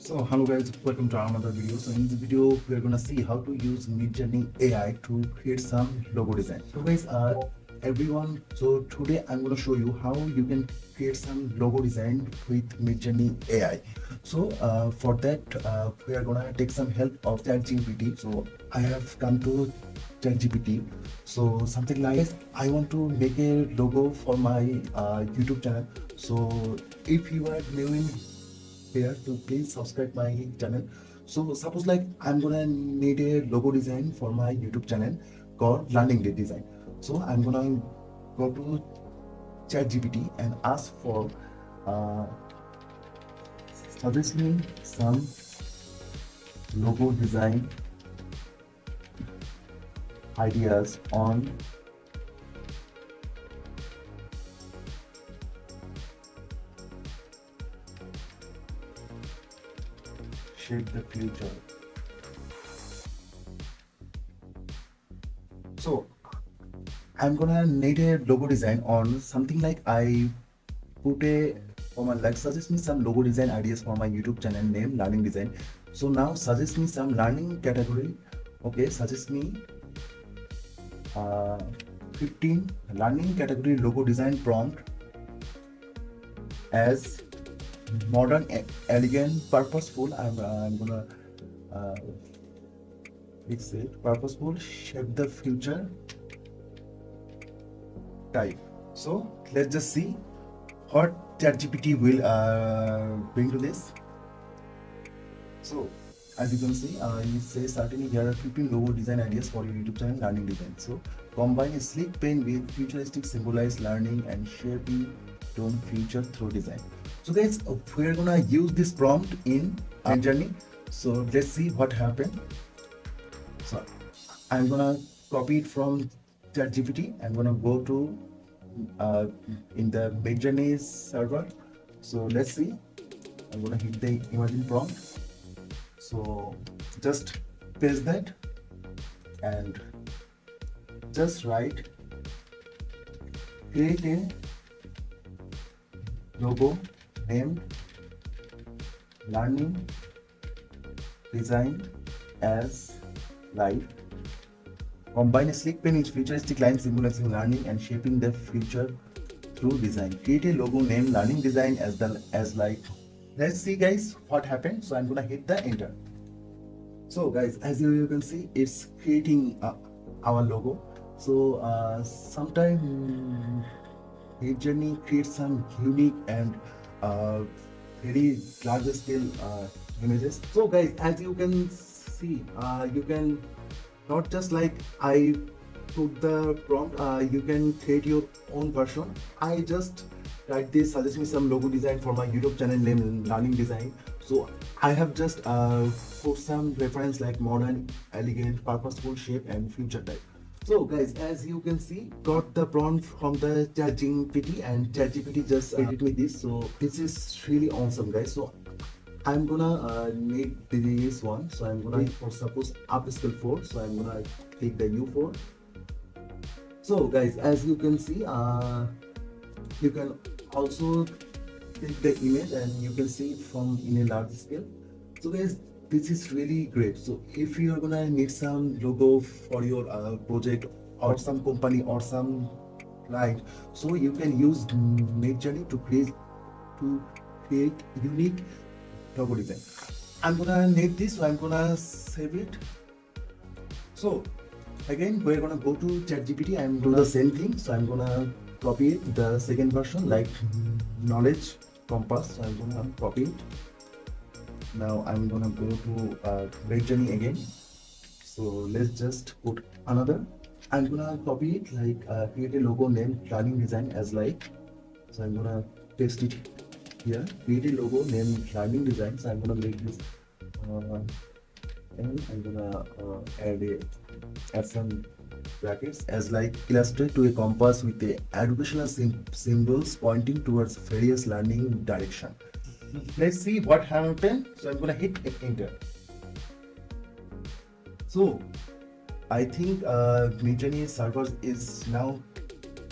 So hello guys, welcome to another video. So in this video, we are gonna see how to use Midjourney AI to create some logo design. So guys, everyone. So today I'm gonna show you how you can create some logo design with Midjourney AI. So for that, we are gonna take some help of ChatGPT. So I have come to ChatGPT. So something like I want to make a logo for my YouTube channel. So if you are new in here to please subscribe my channel. So suppose like I'm gonna need a logo design for my YouTube channel called Learning Day Design. So I'm gonna go to ChatGPT and ask for uh, suggest me some logo design ideas on shape the future. So I'm gonna need a logo design on something like I put a comment like suggest me some logo design ideas for my YouTube channel name learning design. So now suggest me some learning category. Okay, suggest me uh, 15 learning category logo design prompt as modern, elegant, purposeful. I'm gonna uh, fix it. Purposeful, shape the future type. So let's just see what ChatGPT will bring to this. So as you can see, it says certainly here are 15 logo design ideas for your YouTube channel learning design. So combine a sleek pen with futuristic symbolize learning and shaping tone future through design. So guys, we're gonna use this prompt in our journey. So let's see what happened. So I'm gonna copy it from ChatGPT. I'm gonna go to in the Midjourney server. So let's see. I'm gonna hit the imagine prompt. So just paste that and just write create a logo named learning design as life. Combine a sleek pen with futuristic lines symbolizing learning and shaping the future through design. Create a logo named learning design as life. Let's see guys what happened. So I'm gonna hit the enter. So guys, as you can see, it's creating our logo. So sometime Midjourney creates some unique and very larger scale images. So guys, as you can see, you can not just like I put the prompt, you can create your own version. I just write this, suggest me some logo design for my YouTube channel name learning design. So I have just put some reference like modern, elegant, purposeful shape and future type. So guys, as you can see, got the prompt from the ChatGPT and ChatGPT just edited me this. So this is really awesome guys. So I'm gonna need this one. So I'm gonna for suppose upscale 4. So I'm gonna click the U4. So guys, as you can see, you can also take the image and you can see it from in a large scale. So guys, this is really great. So if you are gonna need some logo for your project or some company or some client, so you can use Midjourney to create unique logo design. I'm gonna need this, so I'm gonna save it. So again, we're gonna go to ChatGPT and do the same thing. So I'm gonna copy it, the second version like knowledge compass. So I'm gonna copy it. Now I'm gonna go to Midjourney again. So let's just put another. I'm gonna copy it like create a logo named learning design as like. So I'm gonna paste it here. Create a logo named learning design. So I'm gonna make this and I'm gonna add some brackets as like illustrate to a compass with the educational symbols pointing towards various learning direction. Let's see what happened. So I'm gonna hit enter. So I think Midjourney server is now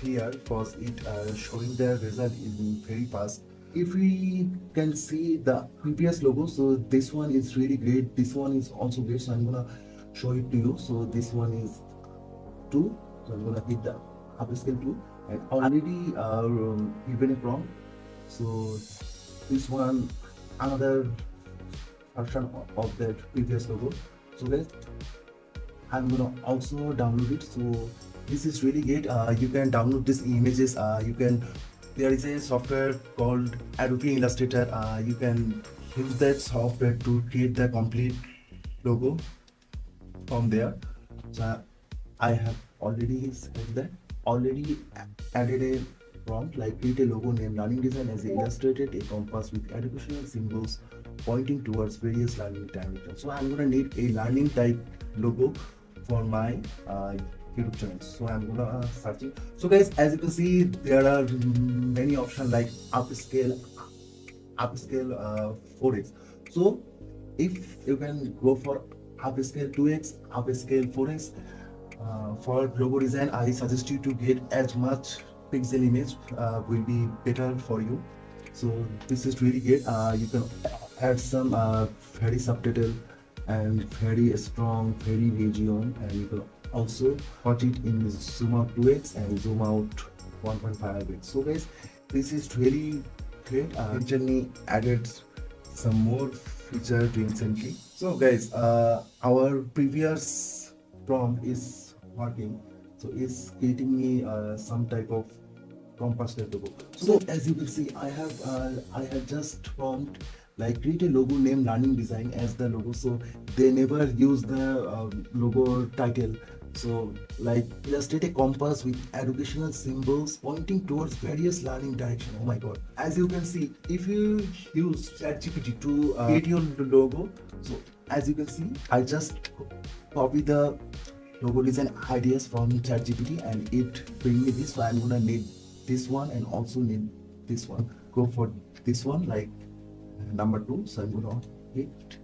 clear because it showing the result in very fast. if we can see the previous logo, so this one is really great, this one is also great, so I'm gonna show it to you. So this one is 2, so I'm gonna hit the upscale 2, and already given a prompt. So this one another version of that previous logo. So guys, I'm gonna also download it. So this is really great. You can download these images. You can. There is a software called Adobe Illustrator. You can use that software to create the complete logo from there. So I have already said that. Already added a prompt like create a logo named learning design as illustrated a compass with educational symbols pointing towards various learning directions. So I'm gonna need a learning type logo for my YouTube channel. So I'm gonna search it. So guys, as you can see, there are many options like upscale 4x. So if you can go for upscale 2x, upscale 4x, for logo design, I suggest you to get as much pixel image will be better for you. So this is really great. You can add some very subtitle and very strong, very region, and you can also put it in zoom out 2x and zoom out 1.5x. So guys, this is really great. Recently added some more feature recently. So guys, our previous prompt is working, so it's creating me some type of compass type logo. So as you can see, I have just prompt like create a logo named learning design as the logo. So they never use the logo title. So like illustrate a compass with educational symbols pointing towards various learning direction. Oh my god, as you can see, if you use ChatGPT to create your logo, so as you can see, I just copy the logo design ideas from ChatGPT and it bring me this. So I'm gonna need this one and also need this one. Go for this one like number 2. So I'm gonna hit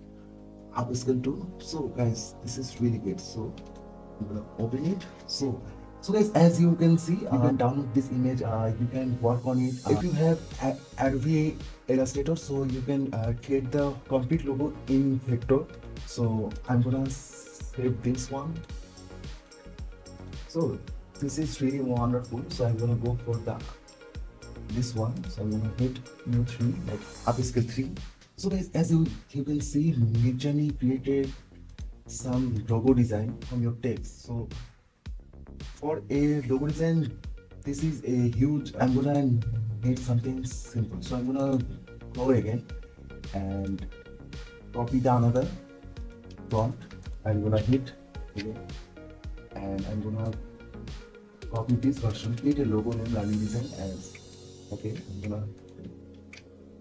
upscale 2. So guys, this is really good. So I'm gonna open it. So guys, as you can see, you can download this image. You can work on it. If you have Adobe Illustrator, so you can create the complete logo in vector. So I'm gonna save this one. So this is really wonderful. So I'm gonna go for this one. So I'm gonna hit new 3, like upscale 3. So guys, as you can see, Midjourney created some logo design from your text. So for a logo design, this is a huge. I'm gonna need something simple. So I'm gonna go again and copy the another prompt. I'm gonna hit again and I'm gonna copy this version, create a logo named learning design as, okay, I'm gonna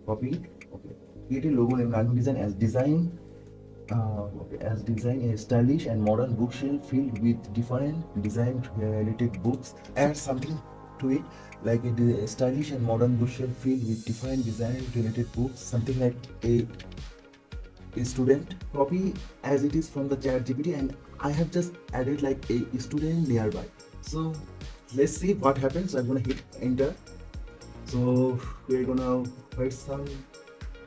copy it, okay, create a logo named learning design as design, okay, as design a stylish and modern bookshelf filled with different design related books. Add something to it like a stylish and modern bookshelf filled with different design related books, something like a student. Copy as it is from the ChatGPT and I have just added like a student nearby. So let's see what happens. I'm gonna hit enter. So we're gonna wait some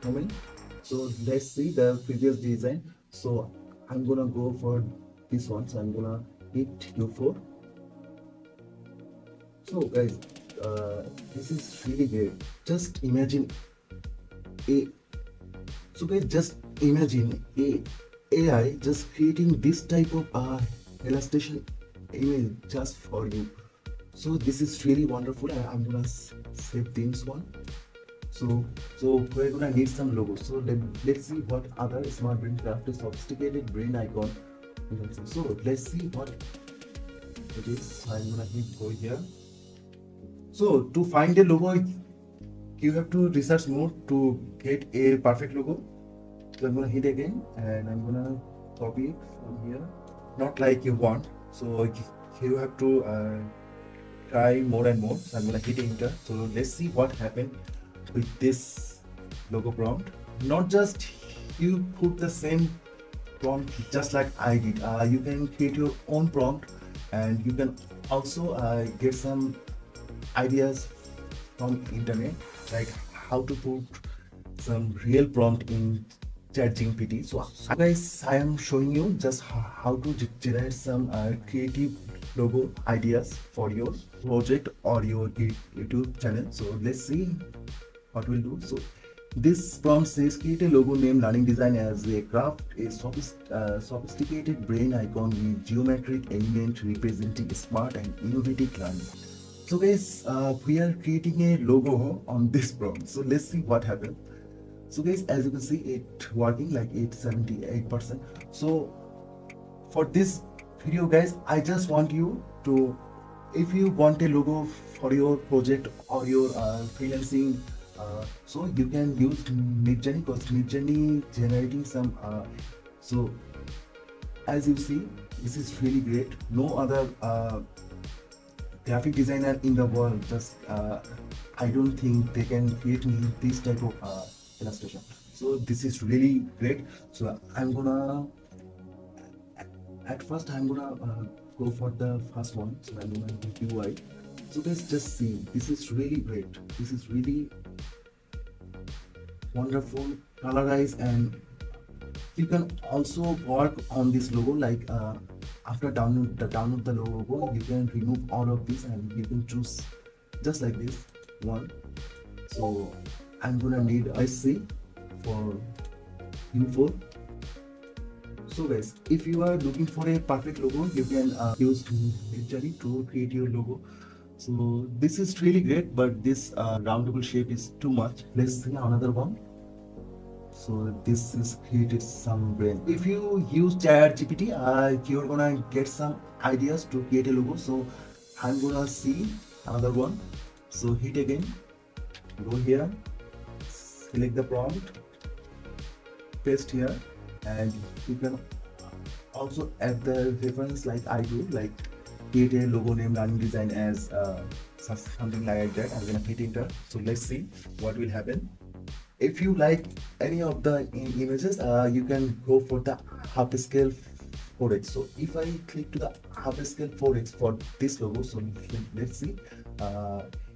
moment. So let's see the previous design. So I'm gonna go for this one. So I'm gonna hit Q4. So guys, this is really great. Just imagine a. So guys, just imagine a AI just creating this type of illustration image just for you. So this is really wonderful. I'm gonna save this one. So we're gonna need some logos. So let's see what other smart brain crafted sophisticated brain icon. So let's see what it is. So I'm gonna hit go here. So to find a logo, you have to research more to get a perfect logo. So I'm gonna hit again and I'm gonna copy it from here. Not like you want. So you have to try more and more. So I'm gonna hit enter. So let's see what happened with this logo prompt. Not just you put the same prompt just like I did. You can create your own prompt and you can also get some ideas from internet like how to put some real prompt in ChatGPT. So guys, I am showing you just how to generate some creative logo ideas for your project or your YouTube channel. So let's see what we'll do. So this prompt says create a logo named learning design as a craft a sophisticated brain icon with geometric element representing smart and innovative learning. So guys, we are creating a logo on this prompt. So let's see what happens. So guys, as you can see, it working like 78%. So for this video guys, I just want you to, if you want a logo for your project or your freelancing, so you can use Midjourney, because Midjourney generating some so as you see, this is really great. No other graphic designer in the world just I don't think they can create me this type of illustration. So this is really great. So I'm gonna at first I'm gonna go for the first one. So I'm gonna give UI. So guys, just see, this is really great. This is really wonderful, colorized, and you can also work on this logo like after download the logo, you can remove all of this and you can choose just like this one. So I'm gonna need IC for U4. So guys, if you are looking for a perfect logo, you can use Midjourney to create your logo. So this is really great, but this roundable shape is too much. Let's see another one. So this is created some brain. If you use ChatGPT, you're gonna get some ideas to create a logo. So I'm gonna see another one. So hit again, go here, select the prompt, paste here, and you can also add the reference like I do, like create a logo named learning design as something like that. I'm gonna hit enter. So let's see what will happen. If you like any of the images, you can go for the half scale 4x. So if I click to the half scale 4x for this logo, so let's see,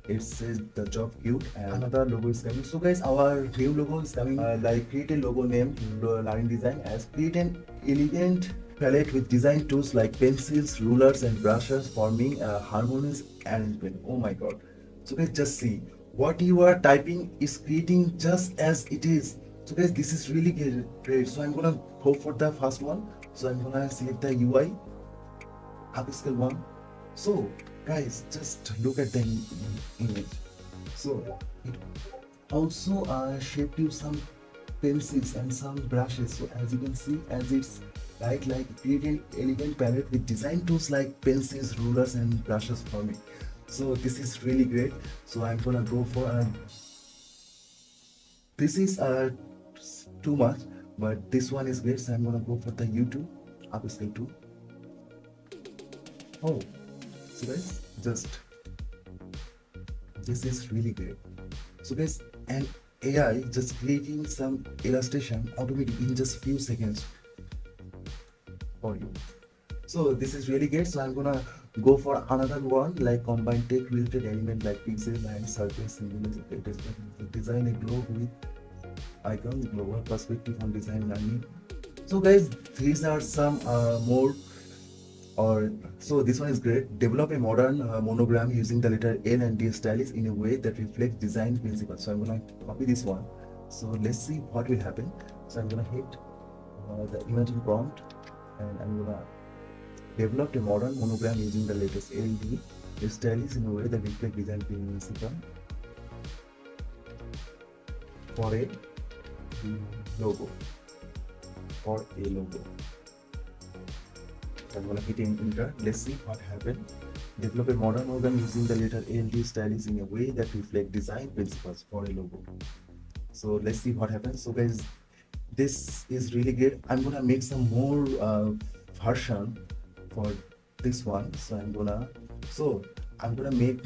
it says the job queued and another logo is coming. So guys, our new logo is coming, like create a logo named learning design as create an elegant palette with design tools like pencils, rulers and brushes forming a harmonious arrangement. Oh my god. So guys, just see, what you are typing is creating just as it is. So guys, this is really great. So I'm gonna go for the first one. So I'm gonna select the UI upscale one. So guys, just look at the image. So it also shaped you some pencils and some brushes. So as you can see, as it's like creating elegant palette with design tools like pencils, rulers and brushes for me. So this is really great. So I'm gonna go for this is too much, but this one is great. So I'm gonna go for the U2 upscale 2. Oh, so guys, just this is really great. So guys, an AI just creating some illustration automatically in just few seconds for you. So this is really great. So I'm gonna go for another one like combine tech related element like pixel and surface design a globe with icon global perspective on design learning. So guys, these are some more, or so this one is great. Develop a modern monogram using the letter L and D styles in a way that reflects design principles. So I'm gonna copy this one. So let's see what will happen. So I'm gonna hit the imagine prompt and I'm gonna develop a modern monogram using the latest LD styles in a way that reflects design principle for a logo. For a logo. I'm gonna hit enter. Let's see what happened. Develop a modern monogram using the letter LD styles in a way that reflects design principles for a logo. So let's see what happens. So guys, this is really great. I'm gonna make some more version for this one. So I'm gonna make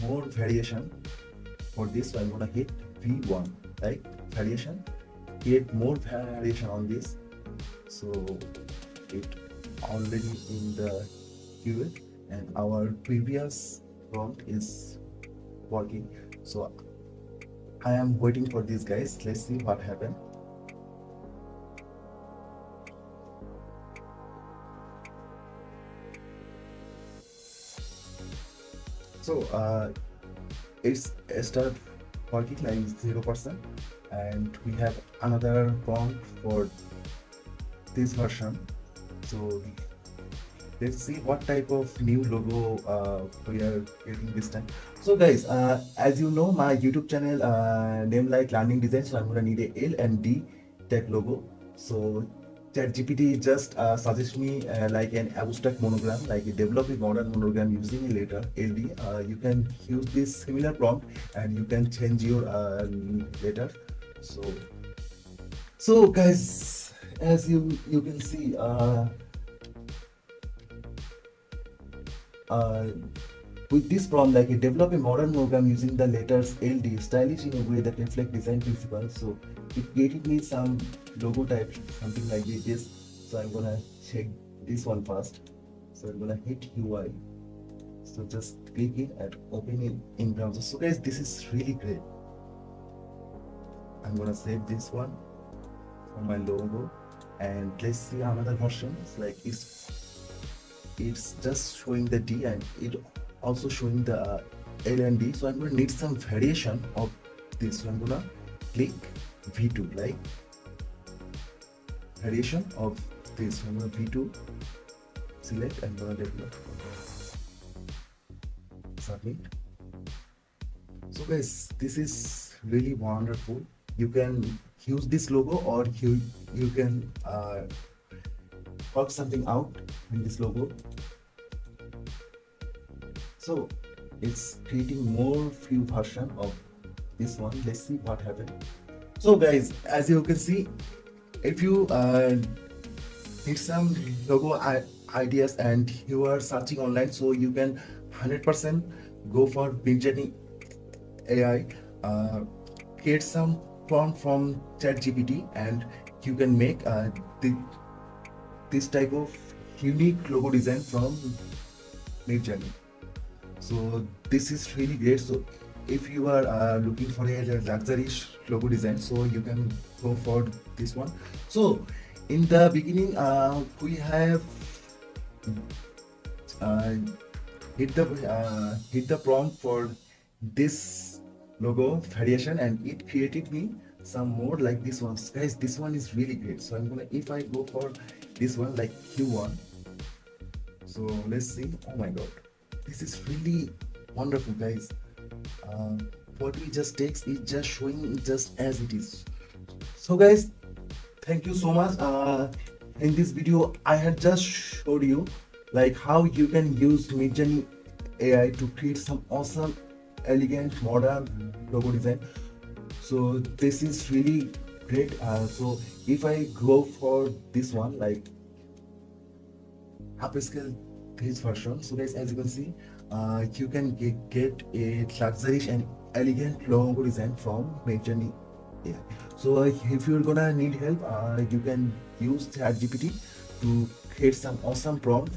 more variation for this. So I'm gonna hit V1, right? Variation, create more variation on this. So it already in the queue and our previous prompt is working. So I am waiting for these guys. Let's see what happens. So it's start working like 0%, and we have another prompt for this version. So let's see what type of new logo we are getting this time. So guys, as you know, my YouTube channel name like learning design, so I'm gonna need a L and D tech logo. So ChatGPT just suggest me like an abstract monogram, like develop a modern monogram using a letter LD. You can use this similar prompt and you can change your letter. So guys, as you can see, uh, with this prompt, like develop a modern monogram using the letters LD, stylish in a way that reflect design principles. So it created me some logo type, something like this. So I'm gonna check this one first. So I'm gonna hit UI. So just click it and open it in browser. So guys, this is really great. I'm gonna save this one for my logo, and let's see another version. It's like it's just showing the D and it also showing the L and D. So I'm going to need some variation of this. So I'm going to click V2, like variation of this. So I'm going to V2 select and going to develop, submit. So guys, this is really wonderful. You can use this logo, or you can work something out in this logo. So it's creating more few version of this one. Let's see what happens. So guys, as you can see, if you need some logo ideas and you are searching online, so you can 100% go for Midjourney AI, create some prompt from ChatGPT, and you can make this type of unique logo design from Midjourney. So this is really great. So if you are looking for a luxury logo design, so you can go for this one. So in the beginning, we have hit the prompt for this logo variation, and it created me some more like this one. Guys, this one is really great. So I'm gonna, if I go for this one like Q1, so let's see. Oh my god, this is really wonderful, guys. What we just text is just showing just as it is. So guys, thank you so much. In this video I had just showed you like how you can use Midjourney AI to create some awesome, elegant, modern logo design. So this is really great. So if I go for this one like upscale this version, so guys, as you can see, you can get a luxurious and elegant logo design from Midjourney AI. So if you're gonna need help, you can use ChatGPT to create some awesome prompt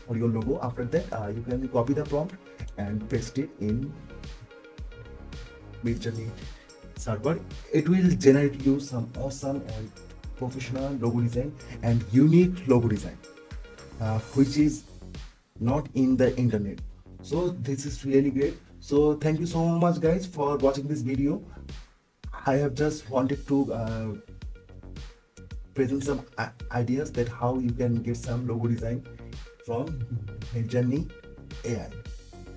for your logo. After that, you can copy the prompt and paste it in Midjourney server. It will generate you some awesome and professional logo design and unique logo design, which is not in the internet. So this is really great. So thank you so much guys for watching this video. I have just wanted to present some ideas that how you can get some logo design from Midjourney AI.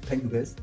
Thank you guys.